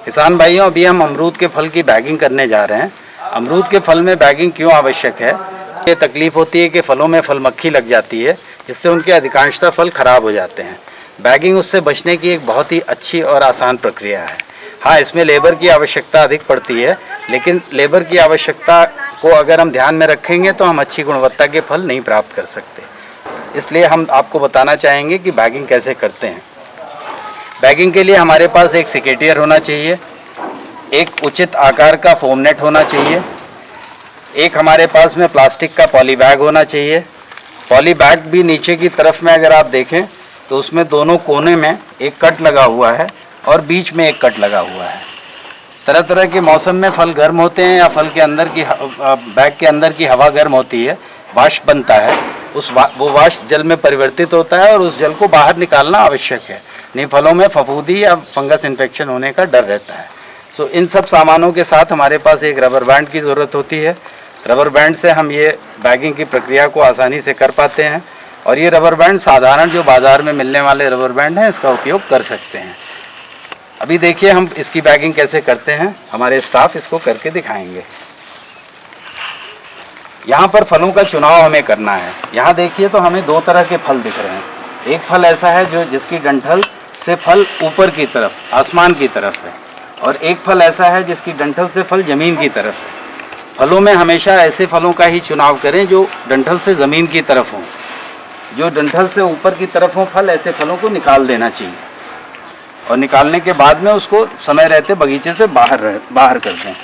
किसान भाइयों, अभी हम अमरूद के फल की बैगिंग करने जा रहे हैं। अमरूद के फल में बैगिंग क्यों आवश्यक है? ये तकलीफ होती है कि फलों में फल मक्खी लग जाती है, जिससे उनके अधिकांशतः फल खराब हो जाते हैं। बैगिंग उससे बचने की एक बहुत ही अच्छी और आसान प्रक्रिया है। हाँ, इसमें लेबर की आवश्यकता अधिक पड़ती है, लेकिन लेबर की आवश्यकता को अगर हम ध्यान में रखेंगे तो हम अच्छी गुणवत्ता के फल नहीं प्राप्त कर सकते। इसलिए हम आपको बताना चाहेंगे कि बैगिंग कैसे करते हैं। बैगिंग के लिए हमारे पास एक सिकेटियर होना चाहिए, एक उचित आकार का फोम नेट होना चाहिए, एक हमारे पास में प्लास्टिक का पॉली बैग होना चाहिए। पॉली बैग भी नीचे की तरफ में अगर आप देखें तो उसमें दोनों कोने में एक कट लगा हुआ है और बीच में एक कट लगा हुआ है। तरह तरह के मौसम में फल गर्म होते हैं या फल के अंदर की बैग के अंदर की हवा गर्म होती है, वाष्प बनता है। वो वाष्प जल में परिवर्तित होता है और उस जल को बाहर निकालना आवश्यक है, नहीं फलों में फफूंदी या फंगस इन्फेक्शन होने का डर रहता है। सो इन सब सामानों के साथ हमारे पास एक रबर बैंड की ज़रूरत होती है। रबर बैंड से हम ये बैगिंग की प्रक्रिया को आसानी से कर पाते हैं और ये रबर बैंड साधारण जो बाज़ार में मिलने वाले रबर बैंड हैं इसका उपयोग कर सकते हैं। अभी देखिए हम इसकी बैगिंग कैसे करते हैं, हमारे स्टाफ इसको करके दिखाएंगे। यहाँ पर फलों का चुनाव हमें करना है। यहाँ देखिए तो हमें दो तरह के फल दिख रहे हैं। एक फल ऐसा है जो जिसकी डंठल से फल ऊपर की तरफ आसमान की तरफ है, और एक फल ऐसा है जिसकी डंठल से फल ज़मीन की तरफ है। फलों में हमेशा ऐसे फलों का ही चुनाव करें जो डंठल से ज़मीन की तरफ हों। जो डंठल से ऊपर की तरफ हों फल, ऐसे फलों को निकाल देना चाहिए और निकालने के बाद में उसको समय रहते बगीचे से बाहर कर दें।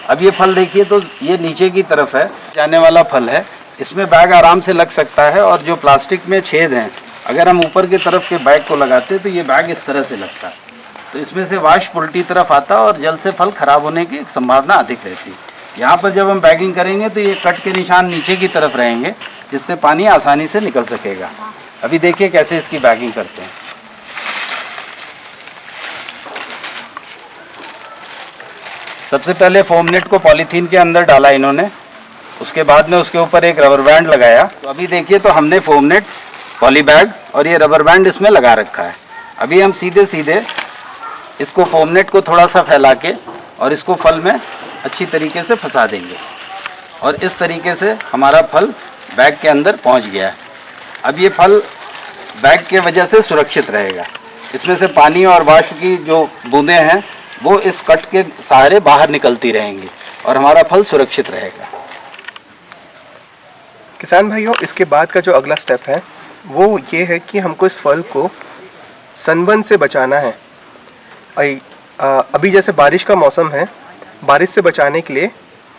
अब ये फल देखिए तो ये नीचे की तरफ है, जाने वाला फल है। इसमें बैग आराम से लग सकता है, और जो प्लास्टिक में छेद हैं अगर हम ऊपर की तरफ के बैग को लगाते तो ये बैग इस तरह से लगता, तो इसमें से वाष्प उल्टी तरफ आता और जल से फल खराब होने की संभावना अधिक रहती। यहाँ पर जब हम बैगिंग करेंगे तो ये कट के निशान नीचे की तरफ रहेंगे, जिससे पानी आसानी से निकल सकेगा। अभी देखिए कैसे इसकी बैगिंग करते हैं। सबसे पहले फोम नेट को पॉलीथीन के अंदर डाला इन्होंने, उसके बाद में उसके ऊपर एक रबर बैंड लगाया। तो अभी देखिए तो हमने फोम नेट, पॉली बैग और ये रबर बैंड इसमें लगा रखा है। अभी हम सीधे सीधे इसको फोम नेट को थोड़ा सा फैला के और इसको फल में अच्छी तरीके से फंसा देंगे, और इस तरीके से हमारा फल बैग के अंदर पहुंच गया है। अब ये फल बैग के वजह से सुरक्षित रहेगा। इसमें से पानी और वाष्प की जो बूंदें हैं वो इस कट के सहारे बाहर निकलती रहेंगी और हमारा फल सुरक्षित रहेगा। किसान भाइयों, इसके बाद का जो अगला स्टेप है वो ये है कि हमको इस फल को सनबर्न से बचाना है। अभी जैसे बारिश का मौसम है, बारिश से बचाने के लिए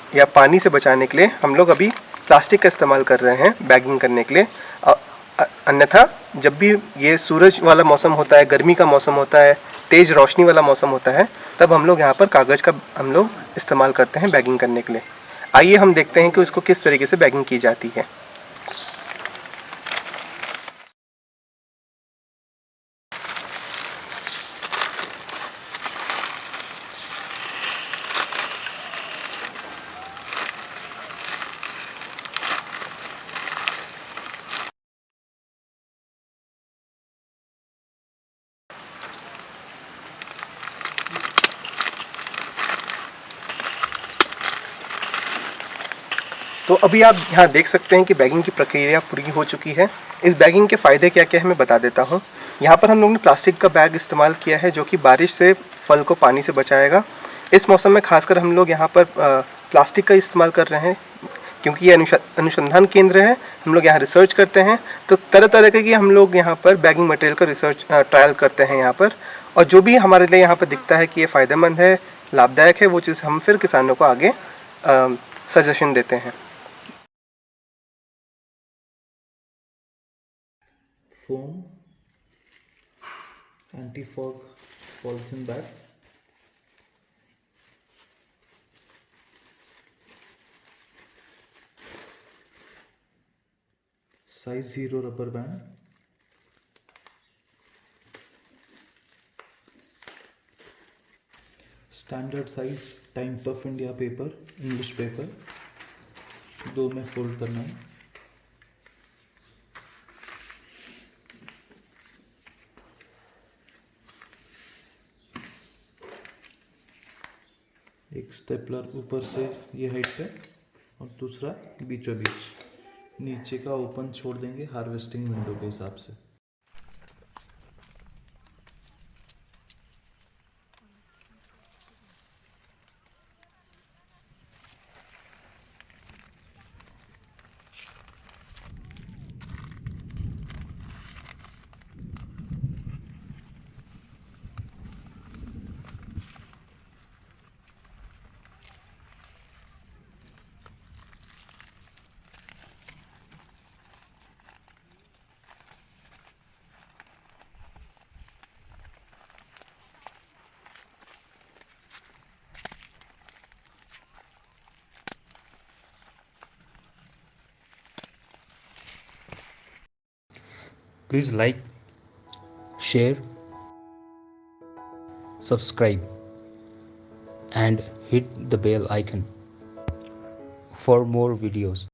या पानी से बचाने के लिए हम लोग अभी प्लास्टिक का इस्तेमाल कर रहे हैं बैगिंग करने के लिए। अन्यथा जब भी ये सूरज वाला मौसम होता है, गर्मी का मौसम होता है, तेज़ रोशनी वाला मौसम होता है, तब हम लोग यहाँ पर कागज़ का हम लोग इस्तेमाल करते हैं बैगिंग करने के लिए। आइए हम देखते हैं कि उसको किस तरीके से बैगिंग की जाती है। तो अभी आप यहाँ देख सकते हैं कि बैगिंग की प्रक्रिया पूरी हो चुकी है। इस बैगिंग के फ़ायदे क्या क्या है मैं बता देता हूँ। यहाँ पर हम लोगों ने प्लास्टिक का बैग इस्तेमाल किया है जो कि बारिश से फल को पानी से बचाएगा। इस मौसम में खासकर हम लोग यहाँ पर प्लास्टिक का इस्तेमाल कर रहे हैं क्योंकि ये अनुसंधान केंद्र है। हम लोग यहाँ रिसर्च करते हैं, तो तरह तरह के हम लोग यहाँ पर बैगिंग मटेरियल का रिसर्च ट्रायल करते हैं यहाँ पर, और जो भी हमारे लिए यहाँ पर दिखता है कि ये फ़ायदेमंद है, लाभदायक है, वो चीज़ हम फिर किसानों को आगे सजेशन देते हैं। Foam anti-fog polythene bag, size 0 rubber band, standard size Times of India paper, English paper, 2 में फोल्ड करना है। एक स्टेपलर ऊपर से ये हाइट पे और दूसरा बीचों बीच। नीचे का ओपन छोड़ देंगे हार्वेस्टिंग विंडो के हिसाब से। Please like, share, subscribe, and hit the bell icon for more videos.